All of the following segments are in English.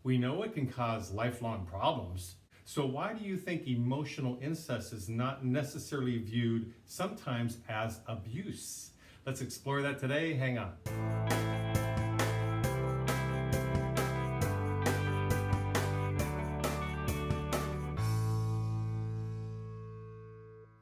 We know it can cause lifelong problems. So why do you think emotional incest is not necessarily viewed sometimes as abuse? Let's explore that today. Hang on.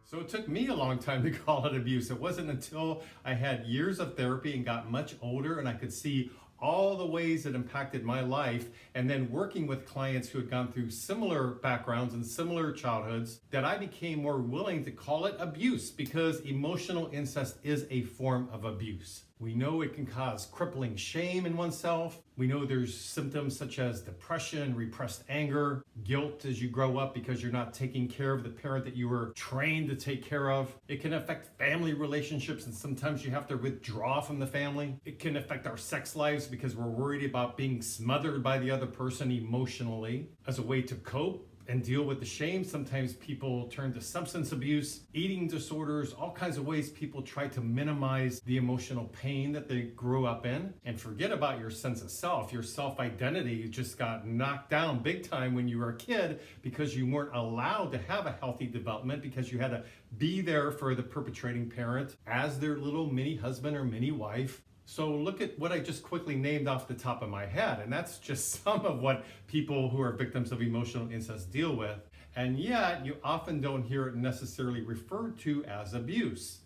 So it took me a long time to call it abuse. It wasn't until I had years of therapy and got much older and I could see all the ways it impacted my life, and then working with clients who had gone through similar backgrounds and similar childhoods, that I became more willing to call it abuse, because emotional incest is a form of abuse. We know it can cause crippling shame in oneself. We know there's symptoms such as depression, repressed anger, guilt as you grow up because you're not taking care of the parent that you were trained to take care of. It can affect family relationships, and sometimes you have to withdraw from the family. It can affect our sex lives because we're worried about being smothered by the other person emotionally. As a way to cope and deal with the shame, sometimes people turn to substance abuse, eating disorders, all kinds of ways people try to minimize the emotional pain that they grew up in and forget about your sense of self. Your self-identity just got knocked down big time when you were a kid because you weren't allowed to have a healthy development, because you had to be there for the perpetrating parent as their little mini husband or mini wife. So look at what I just quickly named off the top of my head, and that's just some of what people who are victims of emotional incest deal with. And yet, you often don't hear it necessarily referred to as abuse.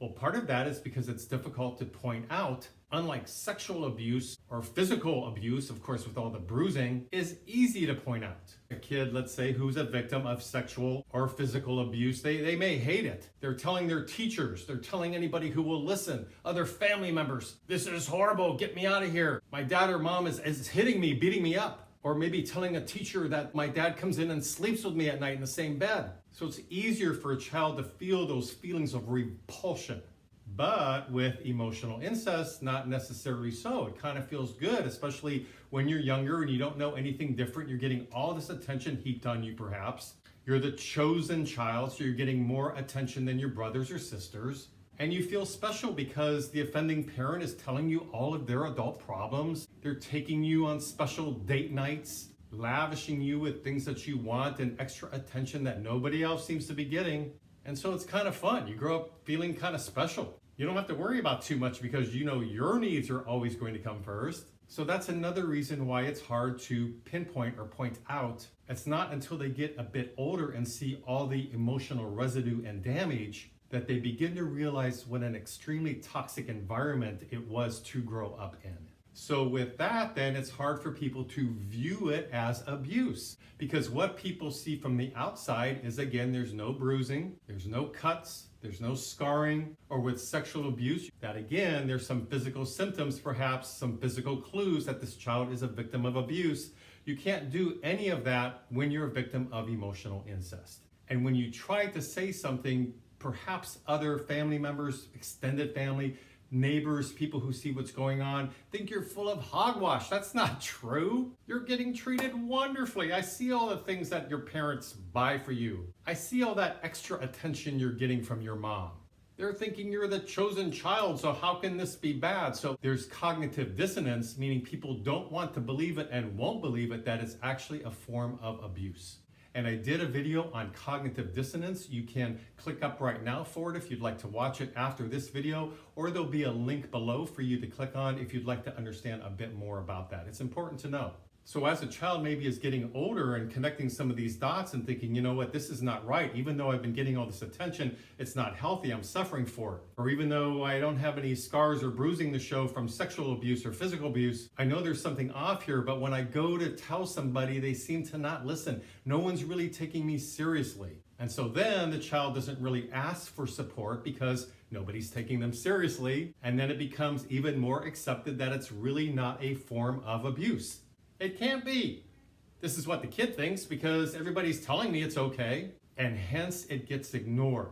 Well, part of that is because it's difficult to point out. Unlike sexual abuse or physical abuse, of course, with all the bruising, is easy to point out. A kid, let's say, who's a victim of sexual or physical abuse, they may hate it. They're telling their teachers, they're telling anybody who will listen, other family members, this is horrible, get me out of here. My dad or mom is hitting me, beating me up. Or maybe telling a teacher that my dad comes in and sleeps with me at night in the same bed. So it's easier for a child to feel those feelings of repulsion. But with emotional incest, not necessarily so. It kind of feels good, especially when you're younger and you don't know anything different. You're getting all this attention heaped on you, perhaps. You're the chosen child, so you're getting more attention than your brothers or sisters. And you feel special because the offending parent is telling you all of their adult problems. They're taking you on special date nights, lavishing you with things that you want and extra attention that nobody else seems to be getting. And so it's kind of fun. You grow up feeling kind of special. You don't have to worry about too much because you know your needs are always going to come first. So that's another reason why it's hard to pinpoint or point out. It's not until they get a bit older and see all the emotional residue and damage that they begin to realize what an extremely toxic environment it was to grow up in. So with that, then it's hard for people to view it as abuse, because what people see from the outside is, again, there's no bruising, there's no cuts, there's no scarring. Or with sexual abuse, that again, there's some physical symptoms, perhaps some physical clues that this child is a victim of abuse. You can't do any of that when you're a victim of emotional incest. And when you try to say something, perhaps other family members, extended family, neighbors, people who see what's going on, think you're full of hogwash. That's not true. You're getting treated wonderfully. I see all the things that your parents buy for you. I see all that extra attention you're getting from your mom. They're thinking you're the chosen child, so how can this be bad? So there's cognitive dissonance, meaning people don't want to believe it and won't believe it, that it's actually a form of abuse. And I did a video on cognitive dissonance. You can click up right now for it if you'd like to watch it after this video, or there'll be a link below for you to click on if you'd like to understand a bit more about that. It's important to know. So as a child maybe is getting older and connecting some of these dots and thinking, you know what, this is not right. Even though I've been getting all this attention, it's not healthy, I'm suffering for it. Or even though I don't have any scars or bruising to show from sexual abuse or physical abuse, I know there's something off here, but when I go to tell somebody, they seem to not listen. No one's really taking me seriously. And so then the child doesn't really ask for support because nobody's taking them seriously. And then it becomes even more accepted that it's really not a form of abuse. It can't be. This is what the kid thinks because everybody's telling me it's okay, and hence it gets ignored.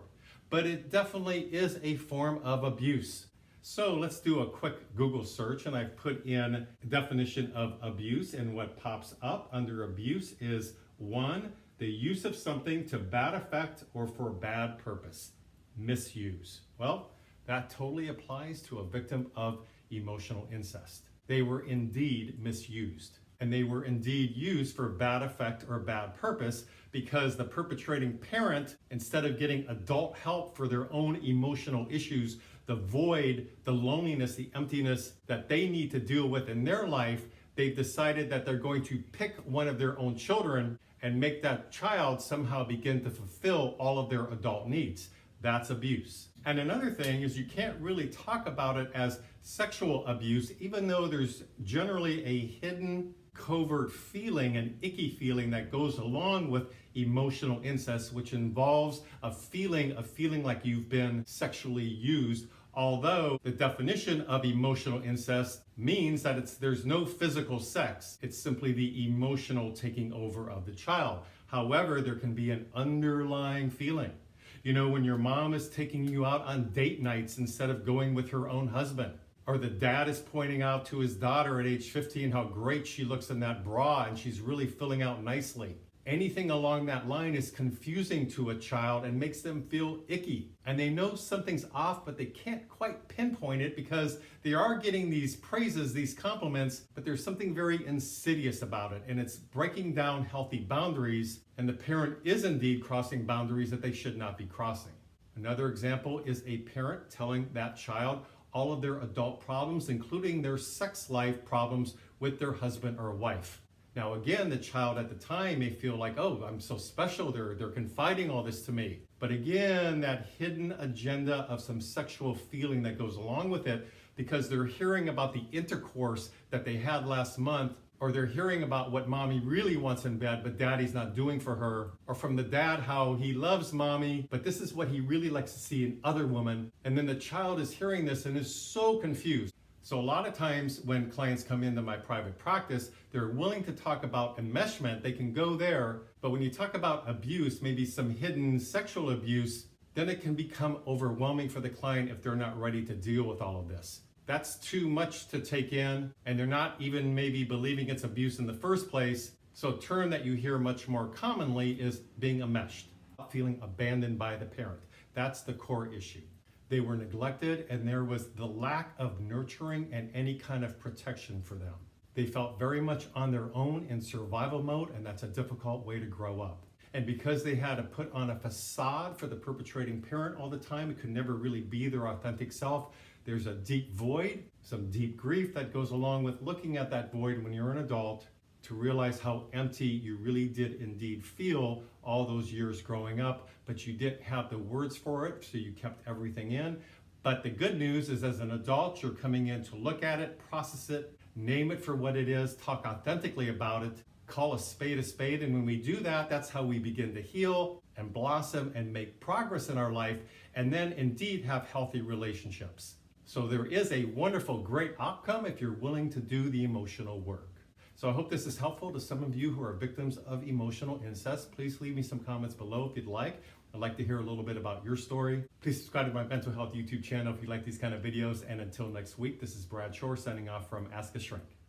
But it definitely is a form of abuse. So let's do a quick Google search, and I've put in definition of abuse, and what pops up under abuse is 1, the use of something to bad effect or for bad purpose. Misuse. Well, that totally applies to a victim of emotional incest. They were indeed misused. and they were indeed used for bad effect or bad purpose, because the perpetrating parent, instead of getting adult help for their own emotional issues, the void, the loneliness, the emptiness that they need to deal with in their life, they've decided that they're going to pick one of their own children and make that child somehow begin to fulfill all of their adult needs. That's abuse. And another thing is, you can't really talk about it as sexual abuse, even though there's generally a hidden, covert feeling, an icky feeling that goes along with emotional incest, which involves a feeling like you've been sexually used. Although the definition of emotional incest means that there's no physical sex. It's simply the emotional taking over of the child. However, there can be an underlying feeling. You know, when your mom is taking you out on date nights instead of going with her own husband, or the dad is pointing out to his daughter at age 15 how great she looks in that bra and she's really filling out nicely. Anything along that line is confusing to a child and makes them feel icky. And they know something's off, but they can't quite pinpoint it because they are getting these praises, these compliments, but there's something very insidious about it. And it's breaking down healthy boundaries, and the parent is indeed crossing boundaries that they should not be crossing. Another example is a parent telling that child all of their adult problems, including their sex life problems with their husband or wife. Now again, the child at the time may feel like, oh, I'm so special, they're confiding all this to me. But again, that hidden agenda of some sexual feeling that goes along with it, because they're hearing about the intercourse that they had last month, or they're hearing about what mommy really wants in bed, but daddy's not doing for her, or from the dad how he loves mommy, but this is what he really likes to see in other women. And then the child is hearing this and is so confused. So a lot of times when clients come into my private practice, they're willing to talk about enmeshment, they can go there, but when you talk about abuse, maybe some hidden sexual abuse, then it can become overwhelming for the client if they're not ready to deal with all of this. That's too much to take in, and they're not even maybe believing it's abuse in the first place. So a term that you hear much more commonly is being enmeshed, feeling abandoned by the parent. That's the core issue. They were neglected, and there was the lack of nurturing and any kind of protection for them. They felt very much on their own in survival mode, and that's a difficult way to grow up. And because they had to put on a facade for the perpetrating parent all the time, it could never really be their authentic self. There's a deep void, some deep grief that goes along with looking at that void when you're an adult, to realize how empty you really did indeed feel all those years growing up, but you didn't have the words for it, so you kept everything in. But the good news is, as an adult, you're coming in to look at it, process it, name it for what it is, talk authentically about it, call a spade, and when we do that, that's how we begin to heal and blossom and make progress in our life, and then indeed have healthy relationships. So there is a wonderful, great outcome if you're willing to do the emotional work. So I hope this is helpful to some of you who are victims of emotional incest. Please leave me some comments below if you'd like. I'd like to hear a little bit about your story. Please subscribe to my mental health YouTube channel if you like these kind of videos. And until next week, this is Brad Shore signing off from Ask a Shrink.